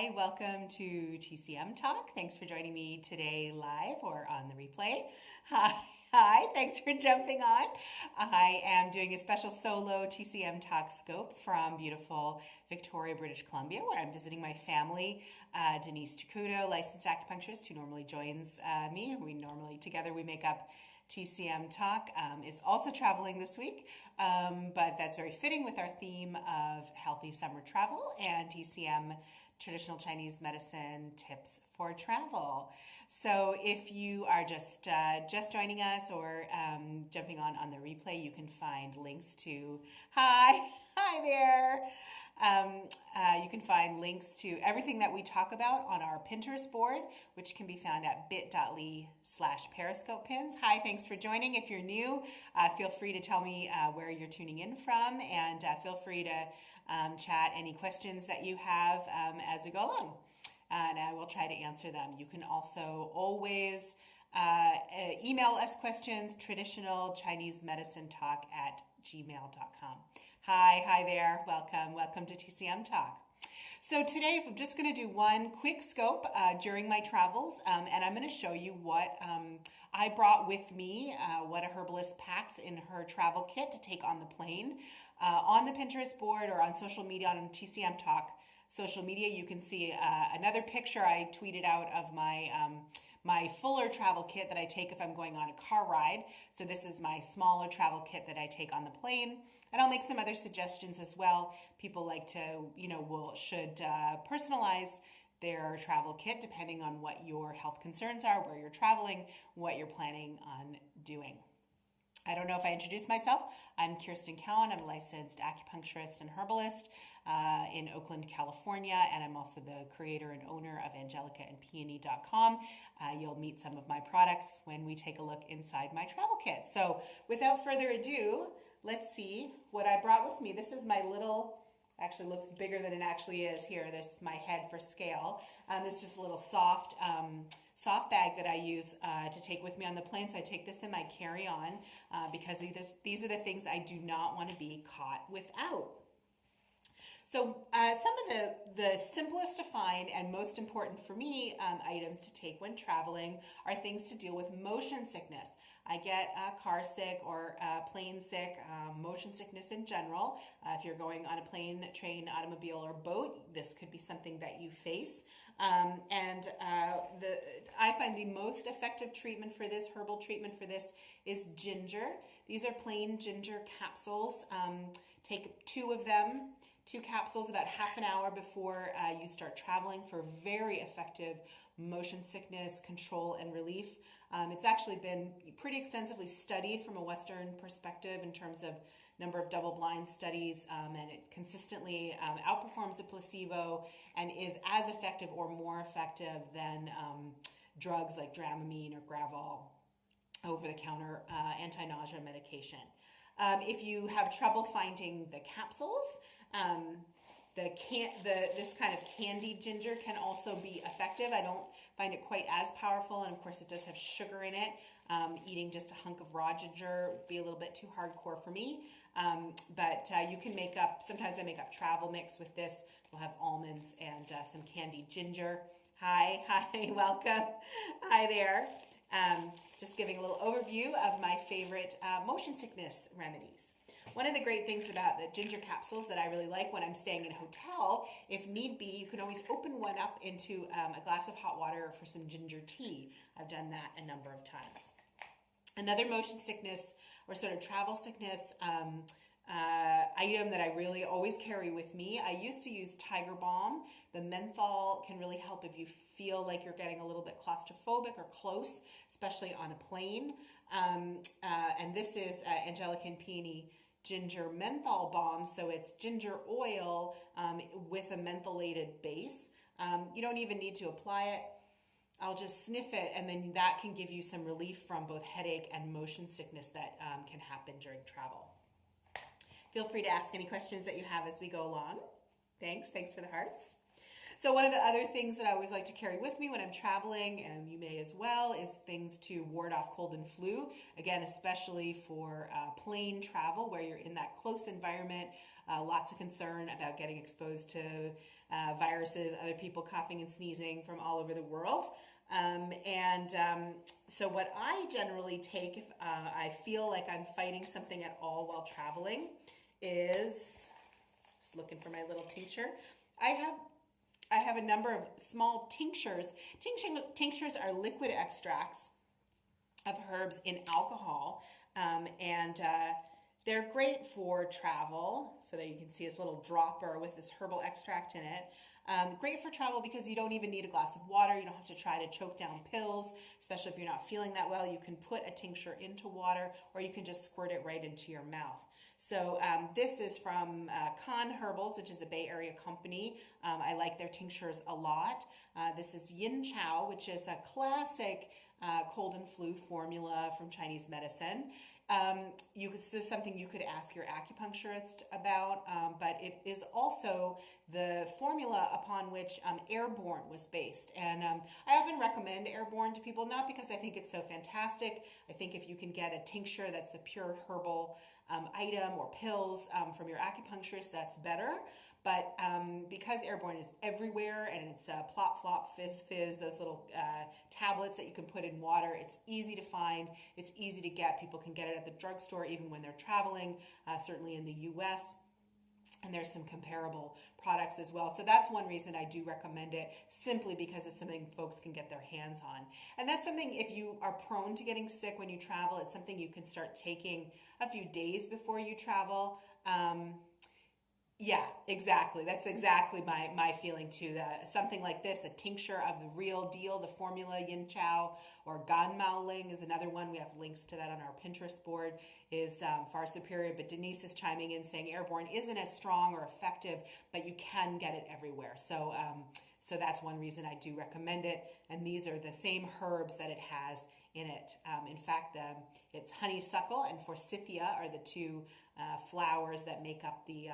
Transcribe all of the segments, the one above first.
Hi, welcome to TCM Talk. Thanks for joining me today live or on the replay. Hi, thanks for jumping on. I am doing a special solo TCM Talk scope from beautiful Victoria, British Columbia, where I'm visiting my family. Denise Takuto, licensed acupuncturist, who normally joins me. Together we make up TCM Talk, is also traveling this week, but that's very fitting with our theme of healthy summer travel and TCM traditional Chinese medicine tips for travel. So if you are just joining us or jumping on the replay, you can find links to hi there. You can find links to everything that we talk about on our Pinterest board, which can be found at bit.ly/Periscope pins. Hi, thanks for joining. If you're new, feel free to tell me where you're tuning in from, and feel free to chat any questions that you have as we go along, and I will try to answer them. You can also always email us questions, traditionalchinesemedicinetalk@gmail.com. Hi there. Welcome to TCM Talk. So today I'm just going to do one quick scope during my travels, and I'm going to show you what I brought with me, what a herbalist packs in her travel kit to take on the plane. On the Pinterest board or on social media, on TCM Talk social media, you can see another picture I tweeted out of my fuller travel kit that I take if I'm going on a car ride. So this is my smaller travel kit that I take on the plane. And I'll make some other suggestions as well. People like to, should personalize their travel kit depending on what your health concerns are, where you're traveling, what you're planning on doing. I don't know if I introduced myself. I'm Kirsten Cowan. I'm a licensed acupuncturist and herbalist in Oakland, California, and I'm also the creator and owner of angelicaandpeony.com. You'll meet some of my products when we take a look inside my travel kit. So without further ado, let's see what I brought with me. This is my little, actually looks bigger than it actually is here. This is my head for scale. This is just a little soft bag that I use to take with me on the plane. So I take this in my carry-on because these are the things I do not want to be caught without. So some of the simplest to find and most important for me items to take when traveling are things to deal with motion sickness. I get car sick or plane sick, motion sickness in general. If you're going on a plane, train, automobile, or boat, this could be something that you face. I find the most effective treatment for this, herbal treatment for this, is ginger. These are plain ginger capsules. Take 2 of them. 2 capsules about half an hour before you start traveling for very effective motion sickness control and relief. It's actually been pretty extensively studied from a Western perspective in terms of number of double-blind studies, and it consistently outperforms a placebo and is as effective or more effective than drugs like Dramamine or Gravol, over-the-counter anti-nausea medication. If you have trouble finding the capsules, this kind of candied ginger can also be effective. I don't find it quite as powerful, and of course it does have sugar in it. Eating just a hunk of raw ginger would be a little bit too hardcore for me. But you can make up, sometimes I make up travel mix with this. We'll have almonds and some candied ginger. Hi, welcome. Hi there. Just giving a little overview of my favorite motion sickness remedies. One of the great things about the ginger capsules that I really like when I'm staying in a hotel, if need be, you can always open one up into a glass of hot water for some ginger tea. I've done that a number of times. Another motion sickness or sort of travel sickness item that I really always carry with me, I used to use Tiger Balm. The menthol can really help if you feel like you're getting a little bit claustrophobic or close, especially on a plane. And this is Angelica and Peony ginger menthol balm, so it's ginger oil with a mentholated base. You don't even need to apply it. I'll just sniff it, and then that can give you some relief from both headache and motion sickness that can happen during travel. Feel free to ask any questions that you have as we go along. Thanks for the hearts. So one of the other things that I always like to carry with me when I'm traveling, and you may as well, is things to ward off cold and flu. Again, especially for plane travel where you're in that close environment lots of concern about getting exposed to viruses, other people coughing and sneezing from all over the world. So what I generally take if I feel like I'm fighting something at all while traveling is, just looking for my little tincture. I have a number of small tinctures. Tinctures are liquid extracts of herbs in alcohol, and they're great for travel. So that you can see this little dropper with this herbal extract in it. Great for travel because you don't even need a glass of water. You don't have to try to choke down pills, especially if you're not feeling that well. You can put a tincture into water, or you can just squirt it right into your mouth. So this is from Con Herbals, which is a Bay Area company. I like their tinctures a lot. This is Yin Chow, which is a classic cold and flu formula from Chinese medicine. This is something you could ask your acupuncturist about, but it is also the formula upon which Airborne was based. And I often recommend Airborne to people, not because I think it's so fantastic. I think if you can get a tincture that's the pure herbal item or pills from your acupuncturist, that's better. But because Airborne is everywhere and it's plop, flop, fizz, fizz, those little tablets that you can put in water, it's easy to find, it's easy to get. People can get it at the drugstore even when they're traveling, certainly in the US. And there's some comparable products as well. So that's one reason I do recommend it, simply because it's something folks can get their hands on. And that's something, if you are prone to getting sick when you travel, it's something you can start taking a few days before you travel. Yeah, exactly. That's exactly my feeling too. That something like this, a tincture of the real deal, the formula Yin Chow, or Gan Mao Ling is another one. We have links to that on our Pinterest board, is far superior. But Denise is chiming in saying Airborne isn't as strong or effective, but you can get it everywhere. So that's one reason I do recommend it. And these are the same herbs that it has in it. In fact, it's honeysuckle and forsythia are the two flowers that make up the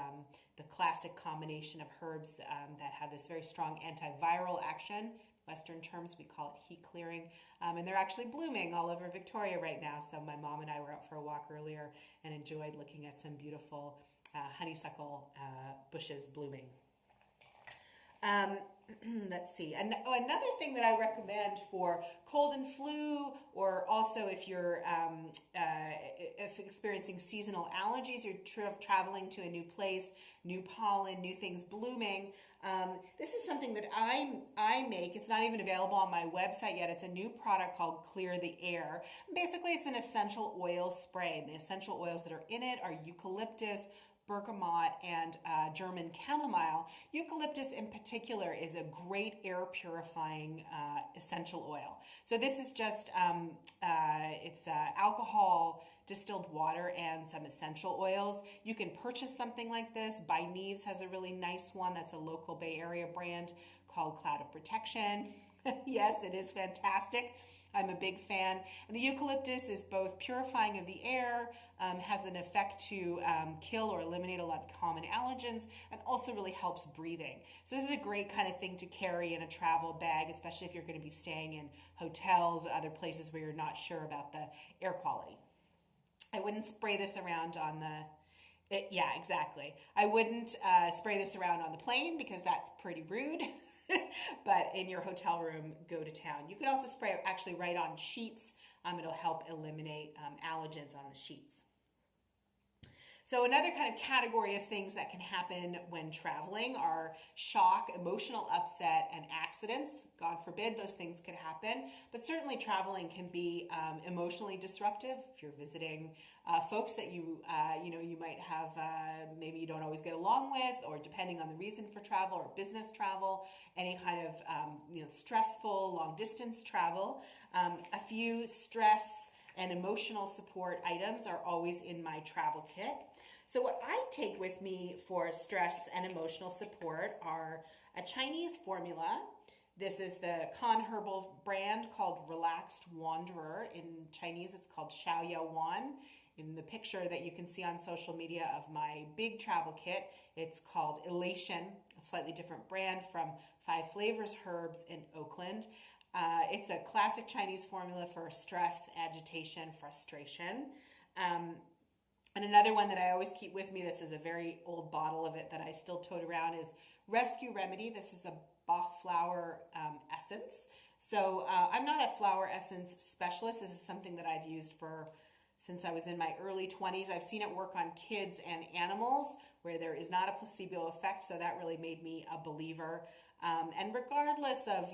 classic combination of herbs that have this very strong antiviral action. Western terms, we call it heat clearing. And they're actually blooming all over Victoria right now. So my mom and I were out for a walk earlier and enjoyed looking at some beautiful honeysuckle bushes blooming. Let's see. Another thing that I recommend for cold and flu, or also if you're if experiencing seasonal allergies, you're traveling to a new place, new pollen, new things blooming. This is something that I make. It's not even available on my website yet. It's a new product called Clear the Air. Basically, it's an essential oil spray. And the essential oils that are in it are eucalyptus, bergamot, and German chamomile. Eucalyptus in particular is a great air purifying essential oil. So this is just, it's alcohol, distilled water, and some essential oils. You can purchase something like this. By Neves has a really nice one that's a local Bay Area brand called Cloud of Protection. Yes, it is fantastic. I'm a big fan. And the eucalyptus is both purifying of the air, has an effect to kill or eliminate a lot of common allergens, and also really helps breathing. So this is a great kind of thing to carry in a travel bag, especially if you're going to be staying in hotels or other places where you're not sure about the air quality. I wouldn't spray this around on yeah, exactly. I wouldn't spray this around on the plane because that's pretty rude. But in your hotel room, go to town. You can also spray it actually right on sheets. It'll help eliminate allergens on the sheets. So another kind of category of things that can happen when traveling are shock, emotional upset, and accidents. God forbid those things could happen. But certainly traveling can be emotionally disruptive if you're visiting folks that you might have, maybe you don't always get along with, or depending on the reason for travel or business travel, any kind of stressful long distance travel. A few stress and emotional support items are always in my travel kit. So what I take with me for stress and emotional support are a Chinese formula. This is the Con Herbal brand called Relaxed Wanderer. In Chinese, it's called Xiao Wan. In the picture that you can see on social media of my big travel kit, it's called Elation, a slightly different brand from Five Flavors Herbs in Oakland. It's a classic Chinese formula for stress, agitation, frustration. And another one that I always keep with me, this is a very old bottle of it that I still tote around, is Rescue Remedy. This is a Bach flower essence. So I'm not a flower essence specialist. This is something that I've used since I was in my early 20s. I've seen it work on kids and animals where there is not a placebo effect, so that really made me a believer. And regardless of,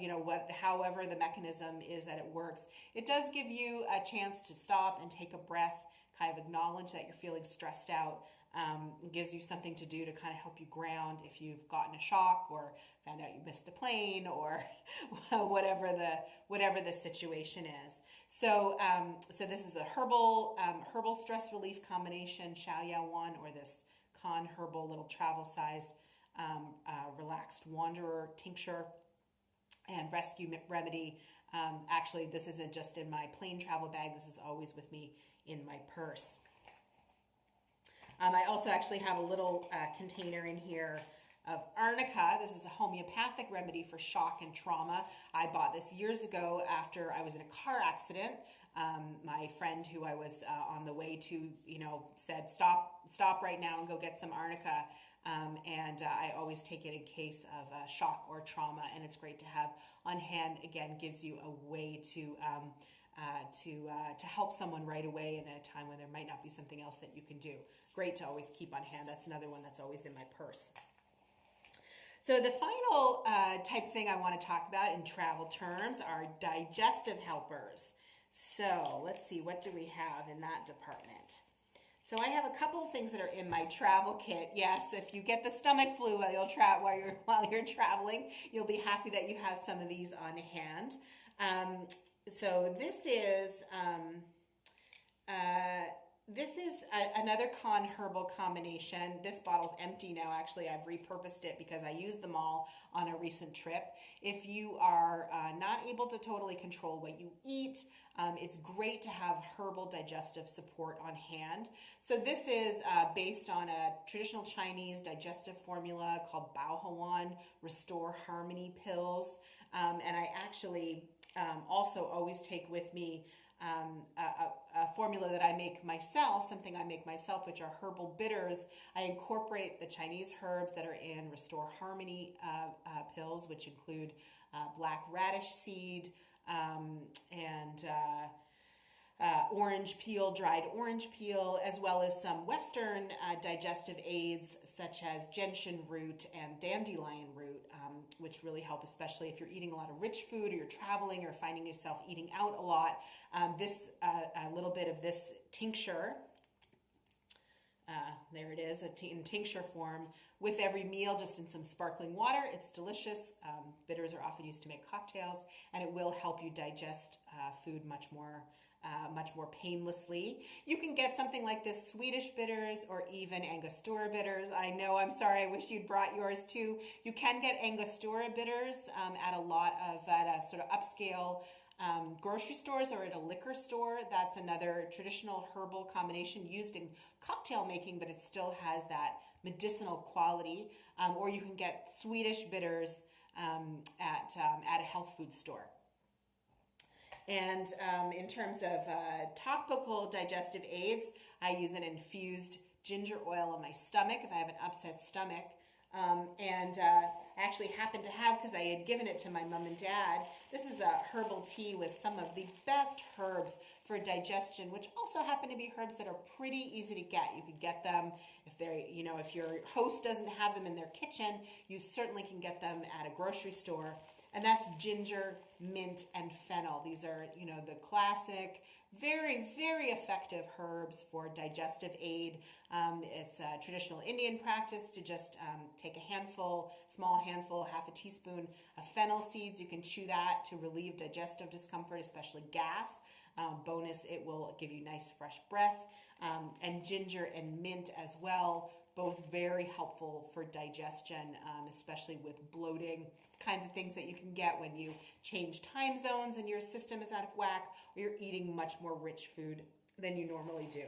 however the mechanism is that it works, it does give you a chance to stop and take a breath, kind of acknowledge that you're feeling stressed out. It gives you something to do to kind of help you ground if you've gotten a shock or found out you missed a plane or whatever the situation is. So this is a herbal stress relief combination, Xiaoya one, or this Con Herbal little travel size relaxed wanderer tincture and Rescue Remedy. Actually, this isn't just in my plain travel bag. This is always with me in my purse. I also actually have a little container in here of Arnica. This is a homeopathic remedy for shock and trauma. I bought this years ago after I was in a car accident. My friend who I was on the way to, said, stop right now and go get some Arnica. And I always take it in case of shock or trauma, and it's great to have on hand. Again, gives you a way to help someone right away in a time when there might not be something else that you can do. Great to always keep on hand. That's another one that's always in my purse. So the final type thing I want to talk about in travel terms are digestive helpers. So let's see, what do we have in that department? So I have a couple of things that are in my travel kit. Yes, if you get the stomach flu while you're traveling, you'll be happy that you have some of these on hand. So this is another Con Herbal combination. This bottle's empty now. Actually, I've repurposed it because I used them all on a recent trip. If you are not able to totally control what you eat, it's great to have herbal digestive support on hand. So this is based on a traditional Chinese digestive formula called Baohuan Restore Harmony pills. And I actually also always take with me a formula that I make myself, something I make myself, which are herbal bitters. I incorporate the Chinese herbs that are in Restore Harmony pills, which include black radish seed and orange peel, dried orange peel, as well as some Western digestive aids such as gentian root and dandelion root, which really help, especially if you're eating a lot of rich food or you're traveling or finding yourself eating out a lot. A little bit of this tincture, there it is, in tincture form with every meal, just in some sparkling water. It's delicious. Bitters are often used to make cocktails, and it will help you digest food much more painlessly. You can get something like this, Swedish bitters or even Angostura bitters. I know, I'm sorry, I wish you'd brought yours too. You can get Angostura bitters at a sort of upscale grocery stores or at a liquor store. That's another traditional herbal combination used in cocktail making, but it still has that medicinal quality. Or you can get Swedish bitters at a health food store. And in terms of topical digestive aids, I use an infused ginger oil on my stomach if I have an upset stomach. I actually happen to have, because I had given it to my mom and dad, this is a herbal tea with some of the best herbs for digestion, which also happen to be herbs that are pretty easy to get. You could get them if your host doesn't have them in their kitchen, you certainly can get them at a grocery store. And that's ginger, mint, and fennel. These are, the classic, very, very effective herbs for digestive aid. It's a traditional Indian practice to just take a small handful, half a teaspoon of fennel seeds. You can chew that to relieve digestive discomfort, especially gas. Bonus, it will give you nice, fresh breath. And ginger and mint as well, both very helpful for digestion, especially with bloating, kinds of things that you can get when you change time zones and your system is out of whack, or you're eating much more rich food than you normally do.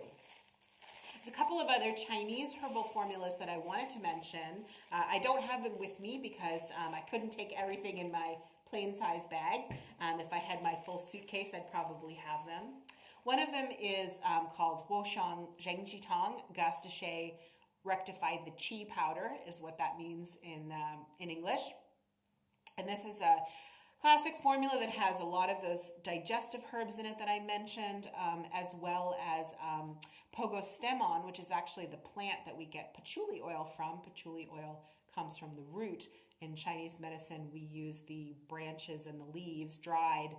There's a couple of other Chinese herbal formulas that I wanted to mention. I don't have them with me because I couldn't take everything in my plain size bag. If I had my full suitcase, I'd probably have them. One of them is called Woshang Zhengji Tang, Gas de Shea rectified the qi powder is what that means in English. And this is a classic formula that has a lot of those digestive herbs in it that I mentioned, as well as pogostemon, which is actually the plant that we get patchouli oil from. Patchouli oil comes from the root. In Chinese medicine, we use the branches and the leaves dried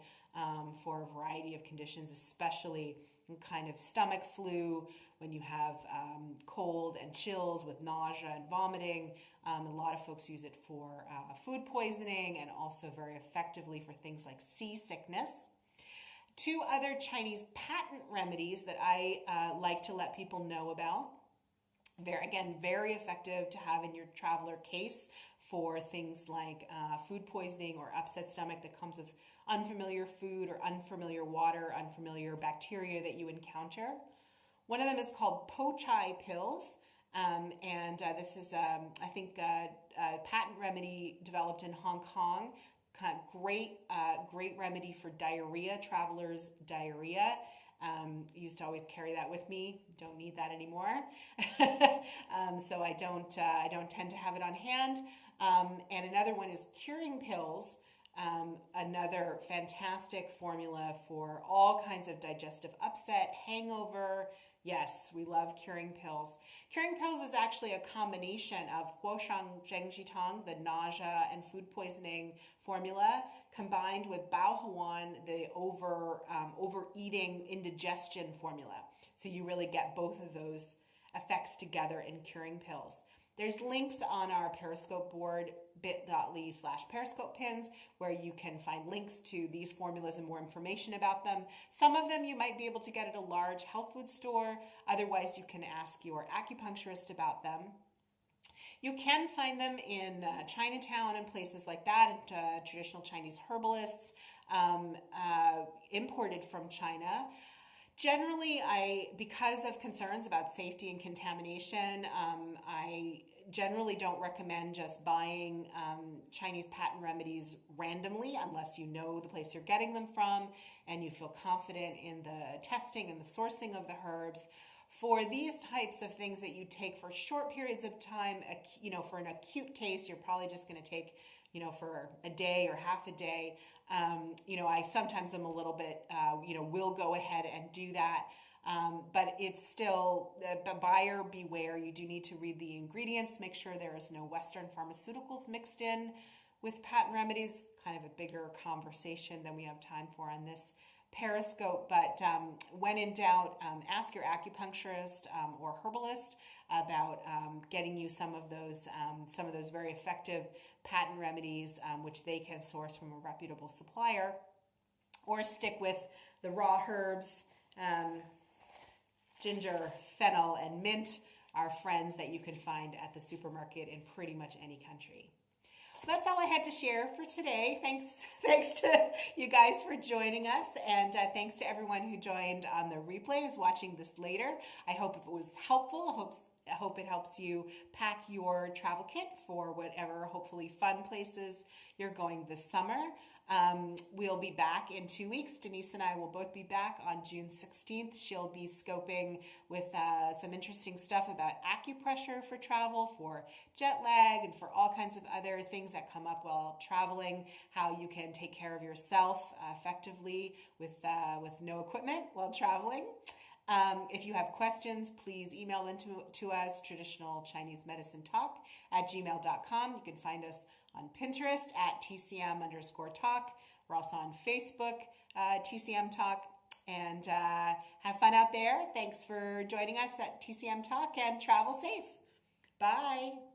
for a variety of conditions, especially in kind of stomach flu, when you have cold and chills with nausea and vomiting. A lot of folks use it for food poisoning and also very effectively for things like seasickness. Two other Chinese patent remedies that I like to let people know about. Very effective to have in your traveler case for things like food poisoning or upset stomach that comes with unfamiliar food or unfamiliar water, unfamiliar bacteria that you encounter. One of them is called Po Chai pills, and this is, I think, a patent remedy developed in Hong Kong. Great remedy for diarrhea, traveler's diarrhea. Used to always carry that with me. Don't need that anymore. So I don't tend to have it on hand. And another one is curing pills. Another fantastic formula for all kinds of digestive upset, hangover. Yes, we love curing pills. Curing pills is actually a combination of Guoshang Zhengji Tang, the nausea and food poisoning formula, combined with Bao Huan, the overeating indigestion formula. So you really get both of those effects together in curing pills. There's links on our Periscope board, bit.ly/Periscope pins, where you can find links to these formulas and more information about them. Some of them you might be able to get at a large health food store. Otherwise, you can ask your acupuncturist about them. You can find them in Chinatown and places like that, and traditional Chinese herbalists imported from China. Generally, because of concerns about safety and contamination, I generally don't recommend just buying Chinese patent remedies randomly unless you know the place you're getting them from and you feel confident in the testing and the sourcing of the herbs. For these types of things that you take for short periods of time, for an acute case, you're probably just going to take, for a day or half a day. I sometimes am a little bit, will go ahead and do that. But it's still, buyer beware. You do need to read the ingredients, make sure there is no Western pharmaceuticals mixed in with patent remedies, kind of a bigger conversation than we have time for on this Periscope. But when in doubt, ask your acupuncturist or herbalist about getting you some of those very effective patent remedies, which they can source from a reputable supplier, or stick with the raw herbs. Ginger, fennel, and mint are friends that you can find at the supermarket in pretty much any country. That's all I had to share for today. Thanks to you guys for joining us, and thanks to everyone who joined on the replay, who's watching this later. I hope it was helpful. I hope it helps you pack your travel kit for whatever hopefully fun places you're going this summer. We'll be back in 2 weeks. Denise and I will both be back on June 16th. She'll be scoping with some interesting stuff about acupressure for travel, for jet lag, and for all kinds of other things that come up while traveling, how you can take care of yourself effectively with no equipment while traveling. If you have questions, please email them to us, traditionalchinesemedicinetalk@gmail.com. You can find us on Pinterest at TCM_talk. We're also on Facebook, TCM Talk. And have fun out there. Thanks for joining us at TCM Talk, and travel safe. Bye.